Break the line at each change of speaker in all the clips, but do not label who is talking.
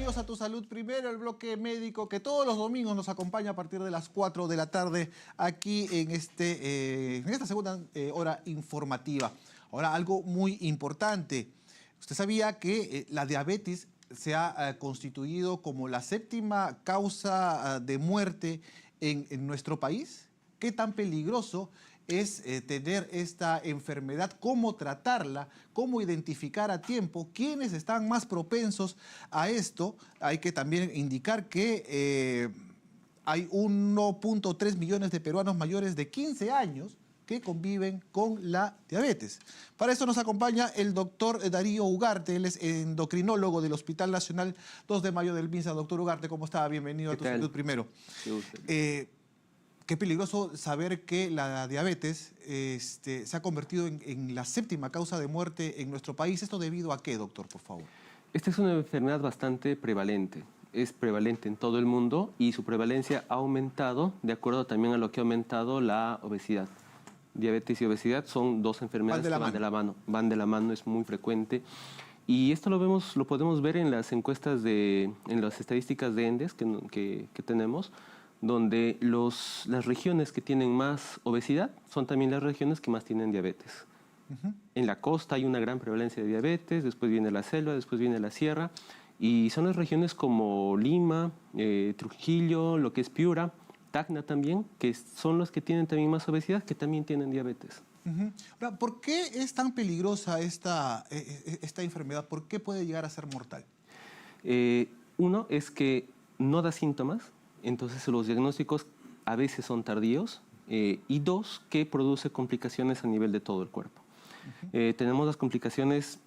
bienvenidos a Tu Salud Primero, el bloque médico que todos los domingos nos acompaña a partir de las 4 de la tarde aquí en esta segunda hora informativa. Ahora, algo muy importante. Usted sabía que la diabetes se ha constituido como la séptima causa de muerte en nuestro país. ¿Qué tan peligroso es tener esta enfermedad? ¿Cómo tratarla? ¿Cómo identificar a tiempo quiénes están más propensos a esto? Hay que también indicar que hay 1.3 millones de peruanos mayores de 15 años que conviven con la diabetes. Para eso nos acompaña el doctor Darío Ugarte. Él es endocrinólogo del Hospital Nacional 2 de Mayo del MINSA. Doctor Ugarte, ¿cómo está? Bienvenido a Tu Salud Primero. Qué peligroso saber que la diabetes se ha convertido en la séptima causa de muerte en nuestro país. ¿Esto debido a qué, doctor, por favor?
Esta es una enfermedad bastante prevalente. Es prevalente en todo el mundo y su prevalencia ha aumentado de acuerdo también a lo que ha aumentado la obesidad. Diabetes y obesidad son dos enfermedades que van de la mano. Van de la mano, es muy frecuente. Y esto lo podemos ver en las encuestas, en las estadísticas de ENDES que tenemos, donde las regiones que tienen más obesidad son también las regiones que más tienen diabetes. En la costa hay una gran prevalencia de diabetes, después viene la selva, después viene la sierra, y son las regiones como Lima, Trujillo, lo que es Piura, Tacna también, que son los que tienen también más obesidad, que también tienen diabetes.
Ahora, ¿por qué es tan peligrosa esta enfermedad? ¿Por qué puede llegar a ser mortal?
Uno es que no da síntomas, entonces los diagnósticos a veces son tardíos, y dos, que produce complicaciones a nivel de todo el cuerpo. Tenemos las complicaciones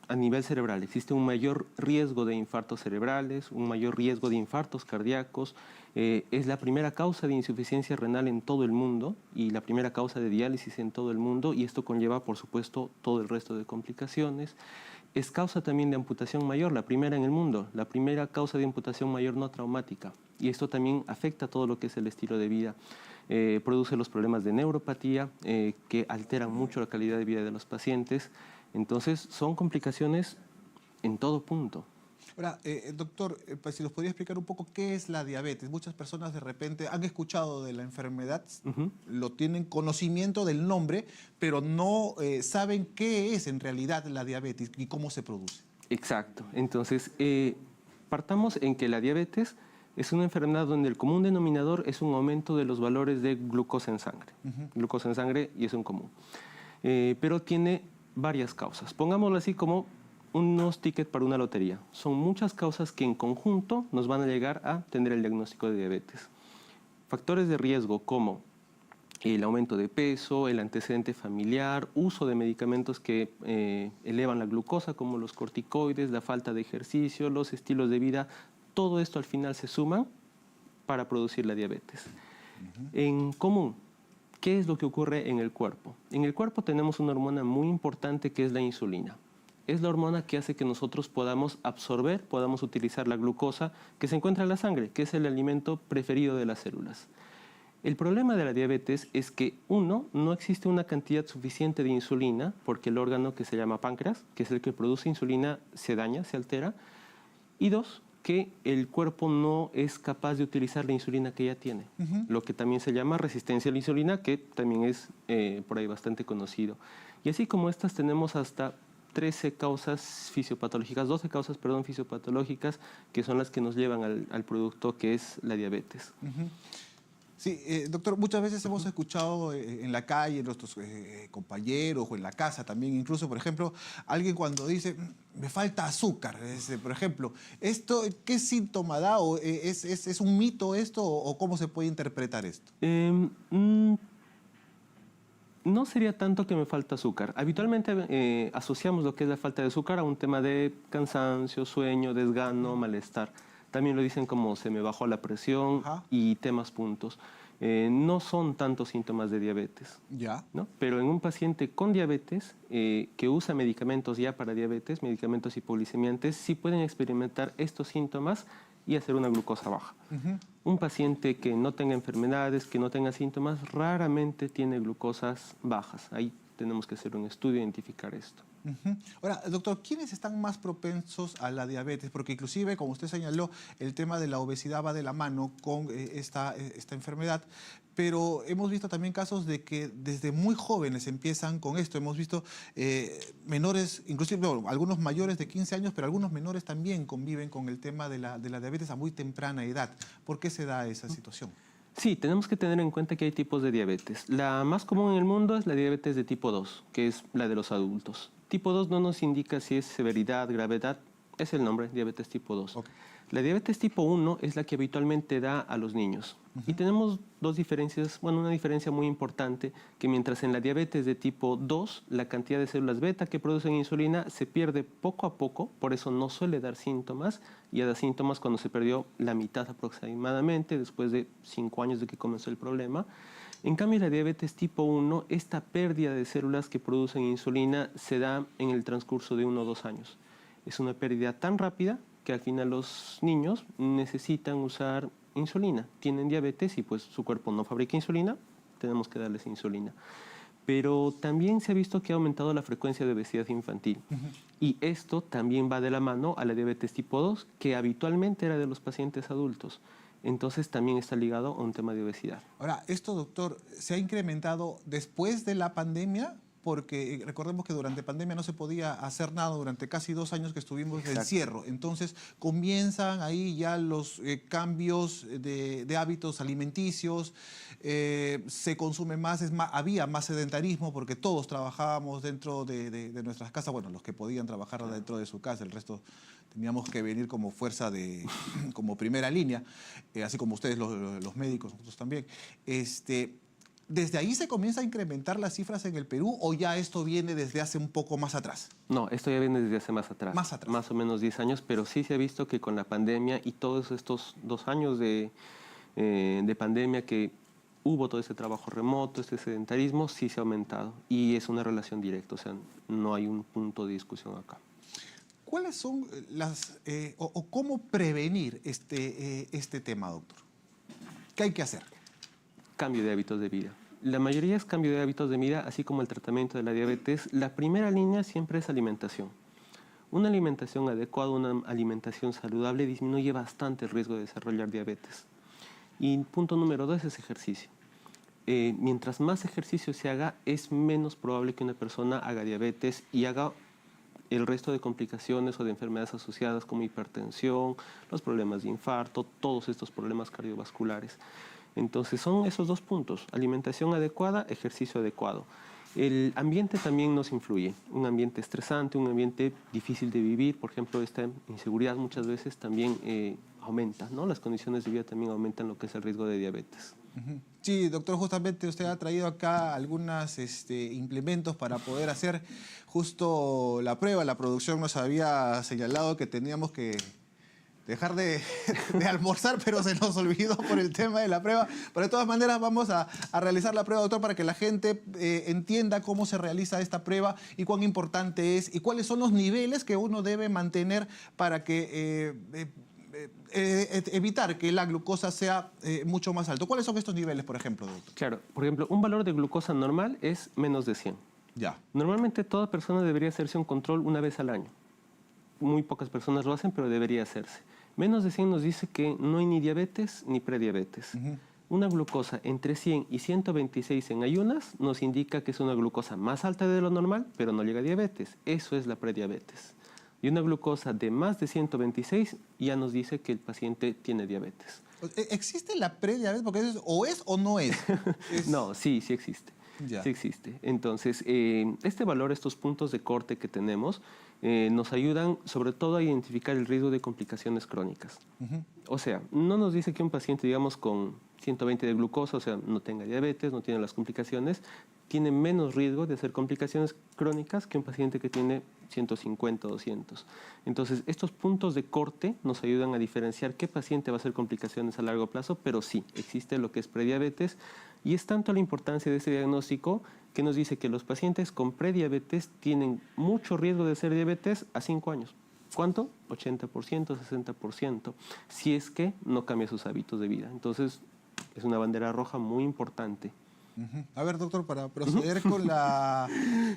a nivel cerebral. Existe un mayor riesgo de infartos cerebrales, un mayor riesgo de infartos cardíacos. Es la primera causa de insuficiencia renal en todo el mundo y la primera causa de diálisis en todo el mundo, y esto conlleva, por supuesto, todo el resto de complicaciones. Es causa también de amputación mayor, la primera en el mundo, la primera causa de amputación mayor no traumática. Y esto también afecta todo lo que es el estilo de vida. Produce los problemas de neuropatía que alteran mucho la calidad de vida de los pacientes. Entonces, son complicaciones en todo punto.
Ahora, doctor, pues, si nos podría explicar un poco qué es la diabetes. Muchas personas de repente han escuchado de la enfermedad, lo tienen conocimiento del nombre, pero no saben qué es en realidad la diabetes y cómo se produce.
Exacto. Entonces, partamos en que la diabetes es una enfermedad donde el común denominador es un aumento de los valores de glucosa en sangre. Glucosa en sangre, y es un común. Pero tiene varias causas. Pongámoslo así como unos tickets para una lotería. Son muchas causas que en conjunto nos van a llegar a tener el diagnóstico de diabetes. Factores de riesgo como el aumento de peso, el antecedente familiar, uso de medicamentos que elevan la glucosa como los corticoides, la falta de ejercicio, los estilos de vida, todo esto al final se suman para producir la diabetes. En común, ¿qué es lo que ocurre en el cuerpo? En el cuerpo tenemos una hormona muy importante que es la insulina. Es la hormona que hace que nosotros podamos absorber, podamos utilizar la glucosa que se encuentra en la sangre, que es el alimento preferido de las células. El problema de la diabetes es que, uno, no existe una cantidad suficiente de insulina, porque el órgano que se llama páncreas, que es el que produce insulina, se daña, se altera. Y dos, que el cuerpo no es capaz de utilizar la insulina que ya tiene, lo que también se llama resistencia a la insulina, que también es por ahí bastante conocido. Y así como estas tenemos hasta 13 causas fisiopatológicas, 12 causas, perdón, fisiopatológicas, que son las que nos llevan al producto que es la diabetes.
Sí, doctor, muchas veces hemos escuchado en la calle, nuestros compañeros o en la casa también, incluso, por ejemplo, alguien cuando dice, me falta azúcar, por ejemplo, ¿esto qué síntoma da? ¿O es un mito esto o cómo se puede interpretar esto?
No sería tanto que me falta azúcar. Habitualmente asociamos lo que es la falta de azúcar a un tema de cansancio, sueño, desgano, malestar. También lo dicen como se me bajó la presión y temas puntos. No son tantos síntomas de diabetes, ¿no? Pero en un paciente con diabetes que usa medicamentos ya para diabetes, medicamentos hipoglicemiantes, sí pueden experimentar estos síntomas y hacer una glucosa baja. Un paciente que no tenga enfermedades, que no tenga síntomas, raramente tiene glucosas bajas. Ahí tenemos que hacer un estudio e identificar esto.
Ujú. Ahora, doctor, ¿quiénes están más propensos a la diabetes? Porque inclusive, como usted señaló, el tema de la obesidad va de la mano con esta enfermedad, pero hemos visto también casos de que desde muy jóvenes empiezan con esto. Hemos visto menores, inclusive bueno, algunos mayores de 15 años, pero algunos menores también conviven con el tema de la diabetes a muy temprana edad. ¿Por qué se da esa situación?
Sí, tenemos que tener en cuenta que hay tipos de diabetes. La más común en el mundo es la diabetes de tipo 2, que es la de los adultos. Tipo 2 no nos indica si es severidad, gravedad, es el nombre, diabetes tipo 2.
Ok.
La diabetes tipo 1 es la que habitualmente da a los niños. Y tenemos dos diferencias, bueno, una diferencia muy importante, que mientras en la diabetes de tipo 2 la cantidad de células beta que producen insulina se pierde poco a poco, por eso no suele dar síntomas, y da síntomas cuando se perdió la mitad aproximadamente, después de 5 años de que comenzó el problema. En cambio, la diabetes tipo 1, esta pérdida de células que producen insulina se da en el transcurso de 1 o 2 años. Es una pérdida tan rápida que al final los niños necesitan usar insulina. Tienen diabetes y pues su cuerpo no fabrica insulina, tenemos que darles insulina. Pero también se ha visto que ha aumentado la frecuencia de obesidad infantil. Y esto también va de la mano a la diabetes tipo 2, que habitualmente era de los pacientes adultos. Entonces también está ligado a un tema de obesidad.
Ahora, esto, doctor, ¿se ha incrementado después de la pandemia? Porque recordemos que durante pandemia no se podía hacer nada durante casi 2 años que estuvimos de encierro. Entonces comienzan ahí ya los cambios de hábitos alimenticios, se consume más, había más sedentarismo porque todos trabajábamos dentro de nuestras casas, bueno, los que podían trabajar dentro de su casa, el resto teníamos que venir como fuerza como primera línea, así como ustedes los médicos, nosotros también. ¿Desde ahí se comienza a incrementar las cifras en el Perú o ya esto viene desde hace un poco más atrás?
No, esto ya viene desde hace más atrás.
Más atrás.
Más o menos 10 años, pero sí se ha visto que con la pandemia y todos estos 2 años de pandemia que hubo todo ese trabajo remoto, este sedentarismo, sí se ha aumentado. Y es una relación directa, o sea, no hay un punto de discusión acá.
¿Cuáles son o cómo prevenir este tema, doctor? ¿Qué hay que hacer?
Cambio de hábitos de vida. La mayoría es cambio de hábitos de vida, así como el tratamiento de la diabetes. La primera línea siempre es alimentación. Una alimentación adecuada, una alimentación saludable disminuye bastante el riesgo de desarrollar diabetes. Y punto número 2 es ejercicio. Mientras más ejercicio se haga, es menos probable que una persona haga diabetes y haga el resto de complicaciones o de enfermedades asociadas como hipertensión, los problemas de infarto, todos estos problemas cardiovasculares. Entonces son esos 2 puntos, alimentación adecuada, ejercicio adecuado. El ambiente también nos influye, un ambiente estresante, un ambiente difícil de vivir, por ejemplo, esta inseguridad muchas veces también aumenta, ¿no? Las condiciones de vida también aumentan lo que es el riesgo de diabetes.
Sí, doctor, justamente usted ha traído acá algunos implementos para poder hacer justo la prueba. La producción nos había señalado que teníamos que dejar de almorzar, pero se nos olvidó por el tema de la prueba. Pero de todas maneras vamos a realizar la prueba, doctor, para que la gente entienda cómo se realiza esta prueba y cuán importante es y cuáles son los niveles que uno debe mantener para que evitar que la glucosa sea mucho más alto. ¿Cuáles son estos niveles, por ejemplo, doctor?
Claro, por ejemplo, un valor de glucosa normal es menos de 100.
Ya.
Normalmente toda persona debería hacerse un control una vez al año. Muy pocas personas lo hacen, pero debería hacerse. Menos de 100 nos dice que no hay ni diabetes ni prediabetes. Una glucosa entre 100 y 126 en ayunas nos indica que es una glucosa más alta de lo normal, pero no llega a diabetes. Eso es la prediabetes. Y una glucosa de más de 126 ya nos dice que el paciente tiene diabetes.
¿Existe la prediabetes? Porque o es o no es.
No, sí existe.
Ya.
Sí existe. Entonces, este valor, estos puntos de corte que tenemos, nos ayudan sobre todo a identificar el riesgo de complicaciones crónicas. O sea, no nos dice que un paciente, digamos, con 120 de glucosa, o sea, no tenga diabetes, no tiene las complicaciones, tiene menos riesgo de hacer complicaciones crónicas que un paciente que tiene 150 o 200. Entonces, estos puntos de corte nos ayudan a diferenciar qué paciente va a hacer complicaciones a largo plazo, pero sí, existe lo que es prediabetes y es tanto la importancia de este diagnóstico que nos dice que los pacientes con prediabetes tienen mucho riesgo de ser diabetes a 5 años. ¿Cuánto? 80%, 60%, si es que no cambia sus hábitos de vida. Entonces, es una bandera roja muy importante.
Ujú. A ver, doctor, para proceder con la...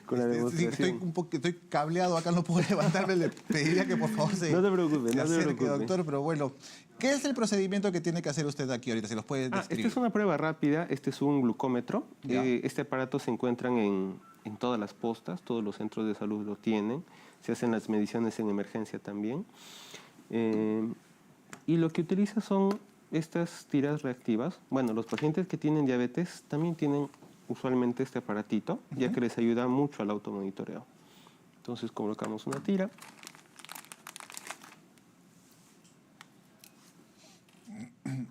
Con la demostración.
Estoy cableado acá, no puedo levantarme. Le pediría que por favor se...
No te preocupes,
se
no te
acerque,
preocupes.
doctor, pero bueno. ¿Qué es el procedimiento que tiene que hacer usted aquí ahorita? Si los puede describir.
Esta es una prueba rápida, este es un glucómetro.
Ya.
Este aparato se encuentra en todas las postas, todos los centros de salud lo tienen. Se hacen las mediciones en emergencia también. Y lo que utiliza son estas tiras reactivas. Bueno, los pacientes que tienen diabetes también tienen usualmente este aparatito, ya que les ayuda mucho al automonitoreo. Entonces colocamos una tira.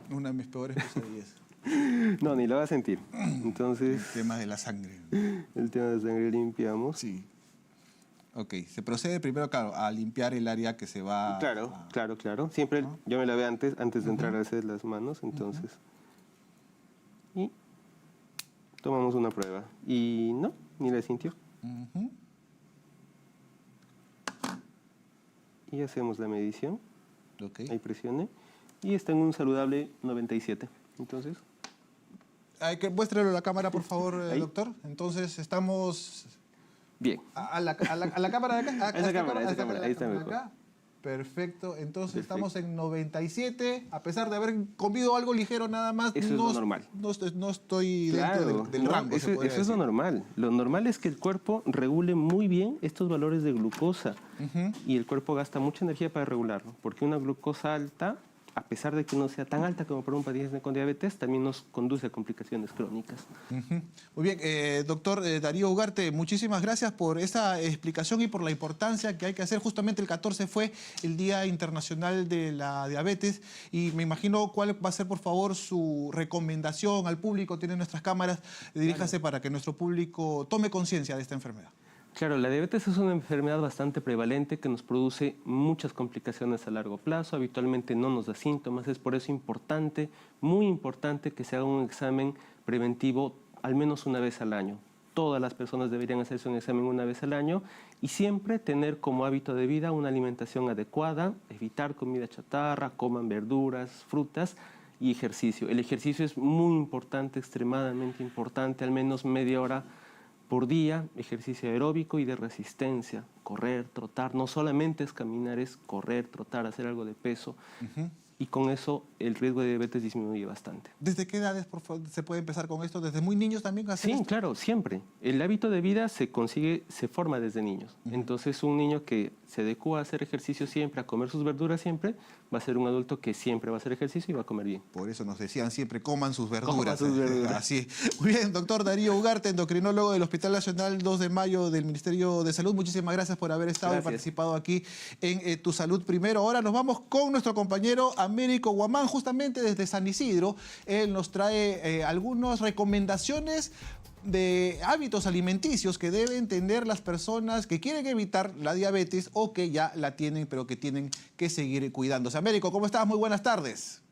Una de mis peores pesadillas.
No, ni la va a sentir. Entonces,
El tema de la sangre.
el tema de sangre limpiamos.
Sí. Ok, se procede primero, claro, a limpiar el área que se va...
Claro, claro. Siempre yo me lavé antes de entrar a hacer las manos, entonces. Y tomamos una prueba. Y no, ni la sintió.
Ujú.
Y hacemos la medición.
Ok.
Ahí presione. Y está en un saludable 97. Entonces,
Hay que muéstrelo a la cámara, por favor,
Ahí.
doctor. Entonces, estamos...
bien.
A la cámara de acá.
A esa cámara, ahí está mejor.
acá. Perfecto. Entonces
Perfecto.
estamos en 97. A pesar de haber comido algo ligero nada más.
Eso es lo normal.
No estoy dentro del rango. se
Eso
podría
es lo
decir.
normal. Lo normal es que el cuerpo regule muy bien estos valores de glucosa. Y el cuerpo gasta mucha energía para regularlo. Porque una glucosa alta, a pesar de que no sea tan alta como para un paciente con diabetes, también nos conduce a complicaciones crónicas.
Ujú. Muy bien, doctor Darío Ugarte, muchísimas gracias por esa explicación y por la importancia que hay que hacer. Justamente el 14 fue el Día Internacional de la Diabetes y me imagino cuál va a ser, por favor, su recomendación al público. Tiene nuestras cámaras, diríjase para que nuestro público tome conciencia de esta enfermedad.
Claro, la diabetes es una enfermedad bastante prevalente que nos produce muchas complicaciones a largo plazo. Habitualmente no nos da síntomas, es por eso importante, muy importante que se haga un examen preventivo al menos una vez al año. Todas las personas deberían hacerse un examen una vez al año y siempre tener como hábito de vida una alimentación adecuada, evitar comida chatarra, coman verduras, frutas y ejercicio. El ejercicio es muy importante, extremadamente importante, al menos media hora por día, ejercicio aeróbico y de resistencia, correr, trotar, no solamente es caminar, es correr, trotar, hacer algo de peso. Y con eso el riesgo de diabetes disminuye bastante.
¿Desde qué edades, por favor, se puede empezar con esto? ¿Desde muy niños también hacer
Sí,
esto?
claro, siempre. El hábito de vida se forma desde niños. Entonces un niño que se adecua a hacer ejercicio siempre, a comer sus verduras siempre, va a ser un adulto que siempre va a hacer ejercicio y va a comer bien.
Por eso nos decían siempre, coman sus verduras.
Coman sus verduras.
Así. Muy bien, doctor Darío Ugarte, endocrinólogo del Hospital Nacional 2 de Mayo del Ministerio de Salud. Muchísimas gracias por haber estado y
Gracias.
participado aquí en Tu Salud Primero. Ahora nos vamos con nuestro compañero Américo Guamán, justamente desde San Isidro. Él nos trae algunas recomendaciones de hábitos alimenticios que deben tener las personas que quieren evitar la diabetes o que ya la tienen, pero que tienen que seguir cuidándose. Américo, ¿cómo estás? Muy buenas tardes.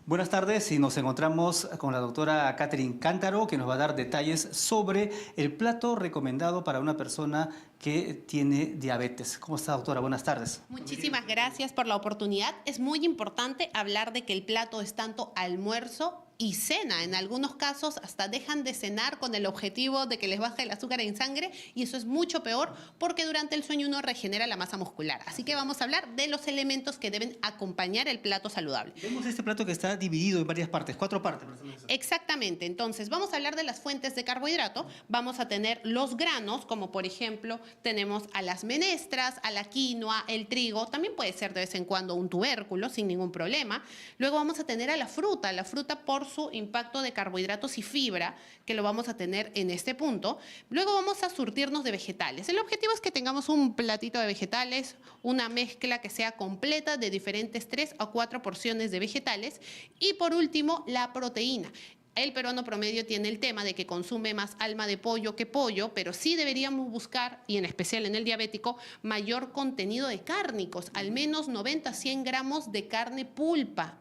Buenas tardes y nos encontramos con la doctora Catherine Cántaro, que nos va a dar detalles sobre el plato recomendado para una persona que tiene diabetes. ¿Cómo está, doctora? Buenas tardes.
Muchísimas gracias por la oportunidad. Es muy importante hablar de que el plato es tanto almuerzo y cena. En algunos casos hasta dejan de cenar con el objetivo de que les baje el azúcar en sangre y eso es mucho peor porque durante el sueño uno regenera la masa muscular. Así que vamos a hablar de los elementos que deben acompañar el plato saludable.
Vemos este plato que está dividido en varias partes, 4 partes.
Exactamente, entonces vamos a hablar de las fuentes de carbohidrato. Vamos a tener los granos, como por ejemplo tenemos a las menestras, a la quinoa, el trigo, también puede ser de vez en cuando un tubérculo sin ningún problema. Luego vamos a tener a la fruta por su impacto de carbohidratos y fibra, que lo vamos a tener en este punto. Luego vamos a surtirnos de vegetales. El objetivo es que tengamos un platito de vegetales, una mezcla que sea completa de diferentes 3 a 4 porciones de vegetales. Y por último, la proteína. El peruano promedio tiene el tema de que consume más alma de pollo que pollo, pero sí deberíamos buscar, y en especial en el diabético, mayor contenido de cárnicos, al menos 90 a 100 gramos de carne pulpa,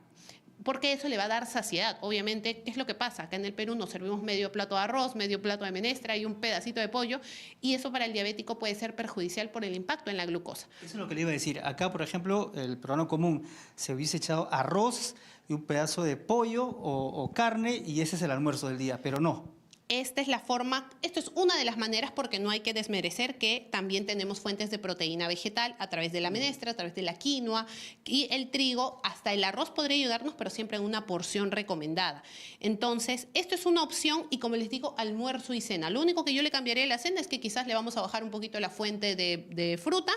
porque eso le va a dar saciedad. Obviamente, ¿qué es lo que pasa? Acá en el Perú nos servimos medio plato de arroz, medio plato de menestra y un pedacito de pollo, y eso para el diabético puede ser perjudicial por el impacto en la glucosa.
Eso es lo que le iba a decir. Acá, por ejemplo, el peruano común se hubiese echado arroz, y un pedazo de pollo o carne y ese es el almuerzo del día, pero no.
Esta es la forma, esto es una de las maneras porque no hay que desmerecer que también tenemos fuentes de proteína vegetal a través de la menestra, a través de la quinoa y el trigo, hasta el arroz podría ayudarnos, pero siempre en una porción recomendada. Entonces, esto es una opción y como les digo, almuerzo y cena. Lo único que yo le cambiaría a la cena es que quizás le vamos a bajar un poquito la fuente de fruta,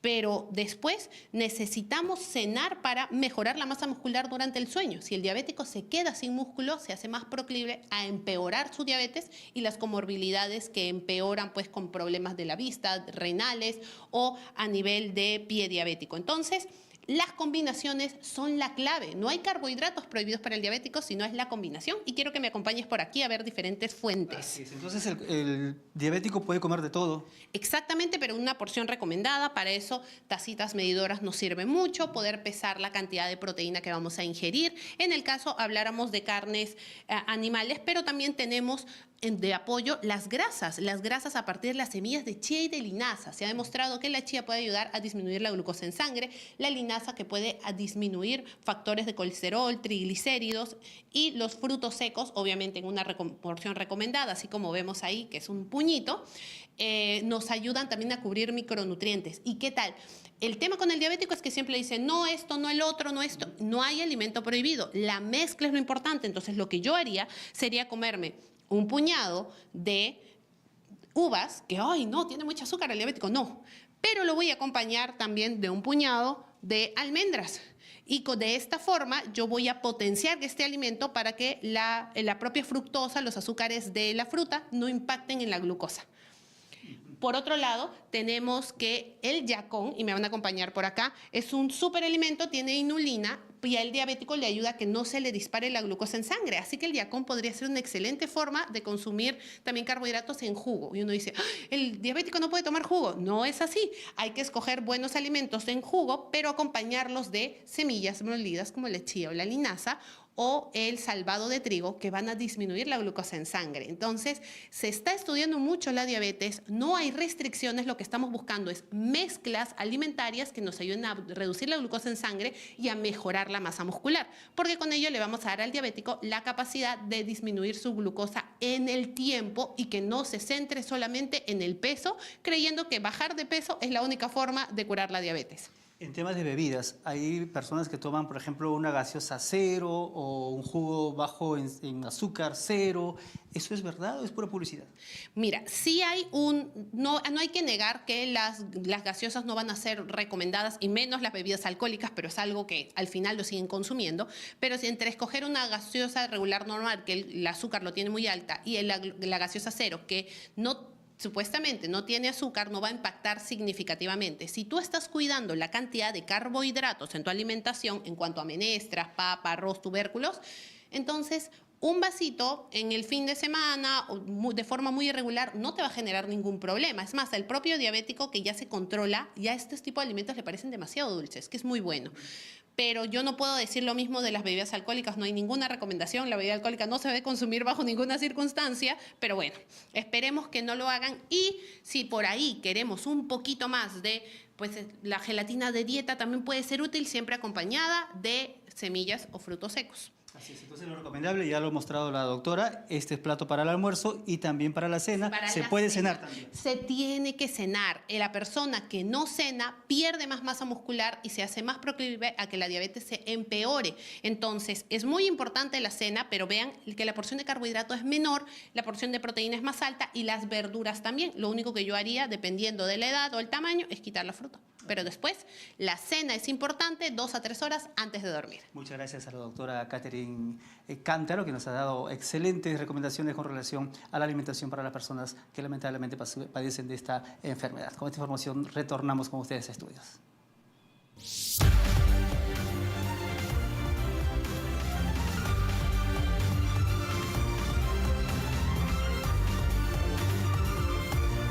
pero después necesitamos cenar para mejorar la masa muscular durante el sueño. Si el diabético se queda sin músculo, se hace más proclive a empeorar su diabetes y las comorbilidades que empeoran pues con problemas de la vista, renales o a nivel de pie diabético. Entonces, las combinaciones son la clave. No hay carbohidratos prohibidos para el diabético, sino es la combinación. Y quiero que me acompañes por aquí a ver diferentes fuentes.
Así es. Entonces el diabético puede comer de todo.
Exactamente, pero una porción recomendada. Para eso, tacitas medidoras nos sirven mucho. Poder pesar la cantidad de proteína que vamos a ingerir. En el caso, habláramos de carnes animales, pero también tenemos de apoyo las grasas a partir de las semillas de chía y de linaza. Se ha demostrado que la chía puede ayudar a disminuir la glucosa en sangre, la linaza que puede disminuir factores de colesterol, triglicéridos y los frutos secos, obviamente en una porción recomendada, así como vemos ahí, que es un puñito, nos ayudan también a cubrir micronutrientes. ¿Y qué tal? El tema con el diabético es que siempre dice, no esto, no el otro, no esto. No hay alimento prohibido. La mezcla es lo importante. Entonces, lo que yo haría sería comerme un puñado de uvas, que, ay, no, tiene mucho azúcar el diabético. No, pero lo voy a acompañar también de un puñado de almendras. Y de esta forma yo voy a potenciar este alimento para que la propia fructosa, los azúcares de la fruta, no impacten en la glucosa. Por otro lado, tenemos que el yacón, y me van a acompañar por acá, es un superalimento, tiene inulina y al diabético le ayuda a que no se le dispare la glucosa en sangre. Así que el yacón podría ser una excelente forma de consumir también carbohidratos en jugo. Y uno dice, ¿el diabético no puede tomar jugo? No es así. Hay que escoger buenos alimentos en jugo, pero acompañarlos de semillas molidas como la chía o la linaza, o el salvado de trigo, que van a disminuir la glucosa en sangre. Entonces, se está estudiando mucho la diabetes, no hay restricciones, lo que estamos buscando es mezclas alimentarias que nos ayuden a reducir la glucosa en sangre y a mejorar la masa muscular, porque con ello le vamos a dar al diabético la capacidad de disminuir su glucosa en el tiempo y que no se centre solamente en el peso, creyendo que bajar de peso es la única forma de curar la diabetes.
En temas de bebidas, hay personas que toman, por ejemplo, una gaseosa cero o un jugo bajo en azúcar cero. ¿Eso es verdad o es pura publicidad?
Mira, sí hay no hay que negar que las gaseosas no van a ser recomendadas y menos las bebidas alcohólicas, pero es algo que al final lo siguen consumiendo. Pero si entre escoger una gaseosa regular normal, que el azúcar lo tiene muy alta, y la gaseosa cero, que supuestamente no tiene azúcar, no va a impactar significativamente. Si tú estás cuidando la cantidad de carbohidratos en tu alimentación, en cuanto a menestras, papa, arroz, tubérculos, entonces un vasito en el fin de semana de forma muy irregular no te va a generar ningún problema. Es más, el propio diabético que ya se controla, ya estos tipos de alimentos le parecen demasiado dulces, que es muy bueno. Pero yo no puedo decir lo mismo de las bebidas alcohólicas, no hay ninguna recomendación, la bebida alcohólica no se debe consumir bajo ninguna circunstancia, pero bueno, esperemos que no lo hagan. Y si por ahí queremos un poquito más de, pues la gelatina de dieta también puede ser útil, siempre acompañada de semillas o frutos secos.
Así es, entonces lo recomendable, ya lo ha mostrado la doctora, este es plato para el almuerzo y también para la cena. Se puede cenar también.
Se tiene que cenar. La persona que no cena pierde más masa muscular y se hace más proclive a que la diabetes se empeore. Entonces, es muy importante la cena, pero vean que la porción de carbohidrato es menor, la porción de proteína es más alta y las verduras también. Lo único que yo haría, dependiendo de la edad o el tamaño, es quitar la fruta. Pero después, la cena es importante 2 a 3 horas antes de dormir.
Muchas gracias a la doctora Catherine Cántaro, que nos ha dado excelentes recomendaciones con relación a la alimentación para las personas que lamentablemente padecen de esta enfermedad. Con esta información retornamos con ustedes a estudios.